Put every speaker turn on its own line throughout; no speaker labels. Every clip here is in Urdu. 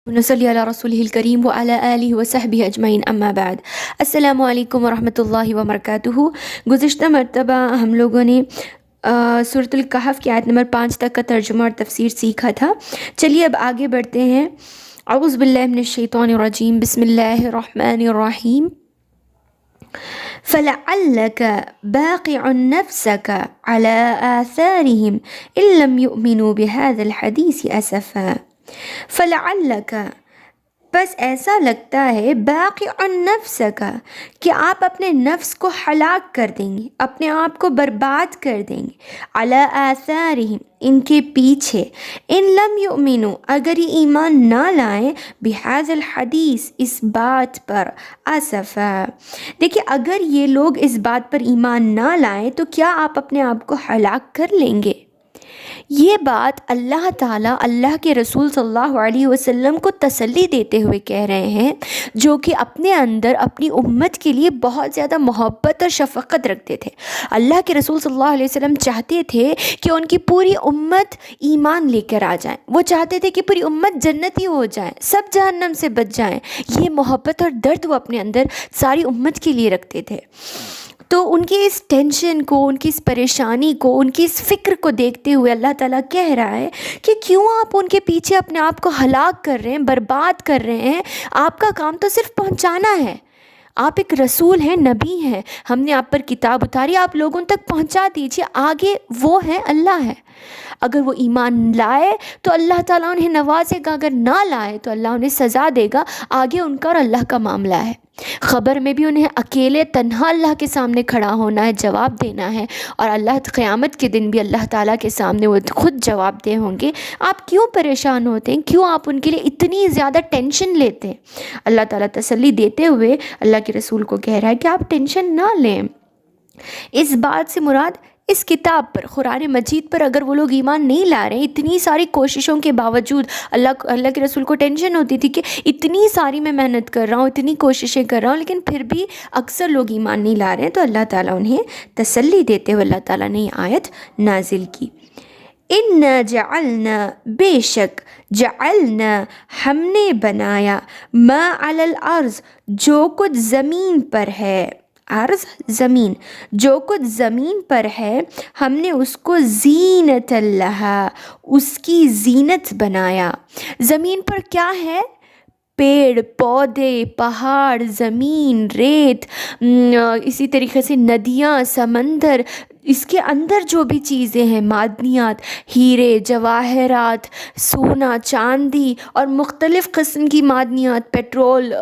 نصلی علی رسولہ الکریم وعلی آلہ وصحبہ اجمعین اما بعد۔ السلام علیکم ورحمۃ اللہ وبرکاتہ۔ گزشتہ مرتبہ ہم لوگوں نے سورۃ الکہف کی آیت نمبر 5 تک کا ترجمہ اور تفسیر سیکھا تھا۔ چلیے اب آگے بڑھتے ہیں۔ اعوذ باللہ من الشیطان الرجیم، بسم اللہ الرحمن الرحیم۔ فَلَعَلَّكَ بَاقِعٌ نَفْسَكَ عَلَىٰ آثَارِهِمْ إِن لَّمْ يُؤْمِنُوا بِهَٰذَا الْحَدِيثِ أَسَفًا۔ فَلَعَلَّكَ بس ایسا لگتا ہے، باقِعٌ نَفْسَكَ کہ آپ اپنے نفس کو ہلاک کر دیں گے، اپنے آپ کو برباد کر دیں گے، عَلَىٰ آثَارِهِمْ ان کے پیچھے، ان لم یؤمنوا اگر یہ ایمان نہ لائیں، بِهَٰذَا الْحَدِيثِ اس بات پر، اسفا دیکھیں اگر یہ لوگ اس بات پر ایمان نہ لائیں تو کیا آپ اپنے آپ کو ہلاک کر لیں گے؟ یہ بات اللہ تعالیٰ اللہ کے رسول صلی اللہ علیہ وسلم کو تسلی دیتے ہوئے کہہ رہے ہیں، جو کہ اپنے اندر اپنی امت کے لیے بہت زیادہ محبت اور شفقت رکھتے تھے۔ اللہ کے رسول صلی اللہ علیہ وسلم چاہتے تھے کہ ان کی پوری امت ایمان لے کر آ جائیں، وہ چاہتے تھے کہ پوری امت جنتی ہو جائیں، سب جہنم سے بچ جائیں۔ یہ محبت اور درد وہ اپنے اندر ساری امت کے لیے رکھتے تھے۔ تو ان کی اس ٹینشن کو، ان کی اس پریشانی کو، ان کی اس فکر کو دیکھتے ہوئے اللہ تعالیٰ کہہ رہا ہے کہ کیوں آپ ان کے پیچھے اپنے آپ کو ہلاک کر رہے ہیں، برباد کر رہے ہیں؟ آپ کا کام تو صرف پہنچانا ہے۔ آپ ایک رسول ہیں، نبی ہیں، ہم نے آپ پر کتاب اتاری، آپ لوگوں تک پہنچا دیجیے، آگے وہ ہیں، اللہ ہے۔ اگر وہ ایمان لائے تو اللہ تعالیٰ انہیں نوازے گا، اگر نہ لائے تو اللہ انہیں سزا دے گا، آگے ان کا اور اللہ کا معاملہ ہے۔ خبر میں بھی انہیں اکیلے تنہا اللہ کے سامنے کھڑا ہونا ہے، جواب دینا ہے، اور اللہ قیامت کے دن بھی اللہ تعالیٰ کے سامنے وہ خود جواب دے ہوں گے۔ آپ کیوں پریشان ہوتے ہیں؟ کیوں آپ ان کے لیے اتنی زیادہ ٹینشن لیتے ہیں؟ اللہ تعالیٰ تسلی دیتے ہوئے اللہ کے رسول کو کہہ رہا ہے کہ آپ ٹینشن نہ لیں۔ اس بات سے مراد اس کتاب پر، قرآن مجید پر اگر وہ لوگ ایمان نہیں لا رہے ہیں، اتنی ساری کوششوں کے باوجود اللہ کے رسول کو ٹینشن ہوتی تھی کہ اتنی ساری میں محنت کر رہا ہوں، اتنی کوششیں کر رہا ہوں، لیکن پھر بھی اکثر لوگ ایمان نہیں لا رہے ہیں، تو اللہ تعالیٰ انہیں تسلی دیتے ہوئے اللہ تعالیٰ نے یہ آیت نازل کی۔ اِنَّا جَعَلْنَا بے شک، جعلنا ہم نے بنایا، ما علی الارض جو کچھ زمین پر ہے، عرض زمین، جو کچھ زمین پر ہے ہم نے اس کو زینت اللہ، اس کی زینت بنایا۔ زمین پر کیا ہے؟ پیڑ پودے، پہاڑ، زمین، ریت، اسی طریقے سے ندیاں، سمندر، اس کے اندر جو بھی چیزیں ہیں، معدنیات، ہیرے، جواہرات، سونا، چاندی اور مختلف قسم کی معدنیات، پیٹرول،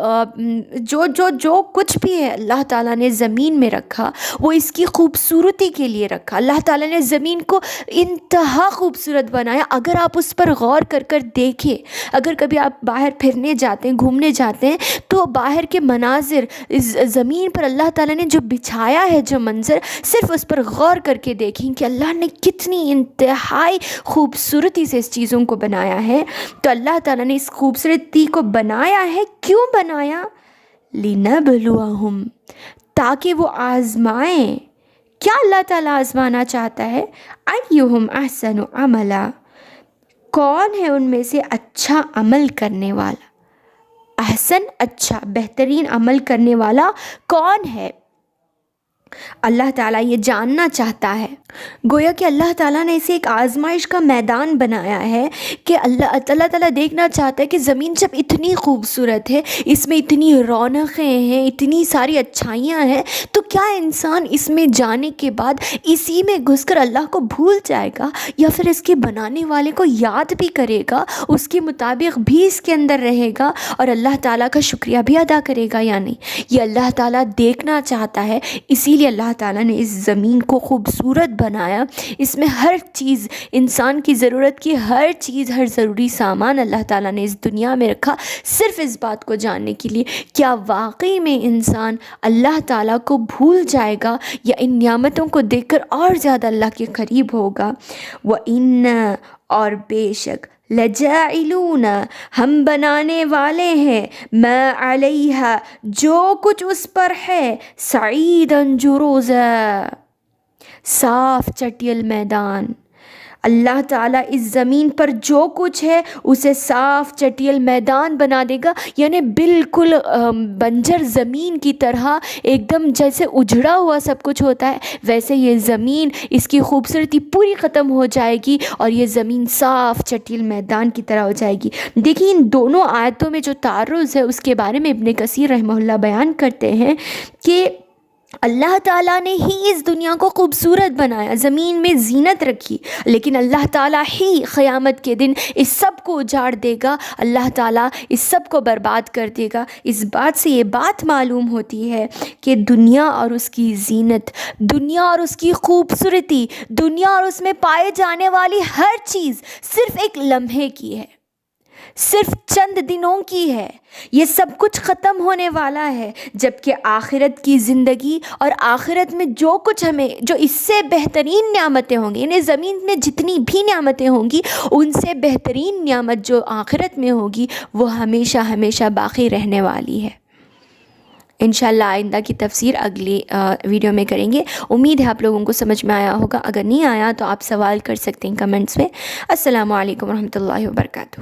جو کچھ بھی ہے اللہ تعالیٰ نے زمین میں رکھا، وہ اس کی خوبصورتی کے لیے رکھا۔ اللہ تعالیٰ نے زمین کو انتہا خوبصورت بنایا۔ اگر آپ اس پر غور کر دیکھیں، اگر کبھی آپ باہر پھرنے جاتے ہیں، گھومنے جاتے ہیں، تو باہر کے مناظر، اس زمین پر اللہ تعالیٰ نے جو بچھایا ہے، جو منظر، صرف اس پر غور کر کے دیکھیں کہ اللہ نے کتنی انتہائی خوبصورتی سے اس چیزوں کو بنایا ہے۔ تو اللہ تعالیٰ نے اس خوبصورتی کو بنایا ہے، کیوں بنایا؟ لِنَبْلُوَهُمْ تاکہ وہ آزمائیں۔ کیا اللہ تعالیٰ آزمانا چاہتا ہے؟ أَيُّهُمْ أَحْسَنُ عَمَلًا کون ہے ان میں سے اچھا عمل کرنے والا؟ احسن، اچھا، بہترین عمل کرنے والا کون ہے؟ اللہ تعالیٰ یہ جاننا چاہتا ہے۔ گویا کہ اللہ تعالیٰ نے اسے ایک آزمائش کا میدان بنایا ہے کہ اللہ تعالیٰ دیکھنا چاہتا ہے کہ زمین جب اتنی خوبصورت ہے، اس میں اتنی رونقیں ہیں، اتنی ساری اچھائیاں ہیں، تو کیا انسان اس میں جانے کے بعد اسی میں گھس کر اللہ کو بھول جائے گا، یا پھر اس کے بنانے والے کو یاد بھی کرے گا، اس کے مطابق بھی اس کے اندر رہے گا اور اللہ تعالیٰ کا شکریہ بھی ادا کرے گا یا نہیں؟ یہ اللہ تعالیٰ دیکھنا چاہتا ہے، اسی لیے اللہ تعالیٰ نے اس زمین کو خوبصورت بنایا۔ اس میں ہر چیز، انسان کی ضرورت کی ہر چیز، ہر ضروری سامان اللہ تعالیٰ نے اس دنیا میں رکھا، صرف اس بات کو جاننے کے لیے کیا واقعی میں انسان اللہ تعالیٰ کو بھول جائے گا یا ان نعمتوں کو دیکھ کر اور زیادہ اللہ کے قریب ہوگا۔ وَإِنَّ اور بے شک، لَجَاعِلُونَ ہم بنانے والے ہیں، مَا عَلَيْهَا جو کچھ اس پر ہے، سعیداً جروزا صاف چٹیل میدان، اللہ تعالیٰ اس زمین پر جو کچھ ہے اسے صاف چٹیل میدان بنا دے گا، یعنی بالکل بنجر زمین کی طرح ایک دم جیسے اجڑا ہوا سب کچھ ہوتا ہے، ویسے یہ زمین اس کی خوبصورتی پوری ختم ہو جائے گی اور یہ زمین صاف چٹیل میدان کی طرح ہو جائے گی۔ دیکھیں ان دونوں آیتوں میں جو تعرض ہے اس کے بارے میں ابن کثیر رحمہ اللہ بیان کرتے ہیں کہ اللہ تعالیٰ نے ہی اس دنیا کو خوبصورت بنایا، زمین میں زینت رکھی، لیکن اللہ تعالیٰ ہی قیامت کے دن اس سب کو اجاڑ دے گا، اللہ تعالیٰ اس سب کو برباد کر دے گا۔ اس بات سے یہ بات معلوم ہوتی ہے کہ دنیا اور اس کی زینت، دنیا اور اس کی خوبصورتی، دنیا اور اس میں پائے جانے والی ہر چیز صرف ایک لمحے کی ہے، صرف چند دنوں کی ہے، یہ سب کچھ ختم ہونے والا ہے، جبکہ آخرت کی زندگی اور آخرت میں جو کچھ ہمیں، جو اس سے بہترین نعمتیں ہوں گی، یعنی زمین میں جتنی بھی نعمتیں ہوں گی ان سے بہترین نعمت جو آخرت میں ہوگی وہ ہمیشہ ہمیشہ باقی رہنے والی ہے۔ انشاءاللہ آئندہ کی تفسیر اگلی ویڈیو میں کریں گے۔ امید ہے آپ لوگوں کو سمجھ میں آیا ہوگا، اگر نہیں آیا تو آپ سوال کر سکتے ہیں کمنٹس میں۔ السلام علیکم ورحمۃ اللہ وبرکاتہ۔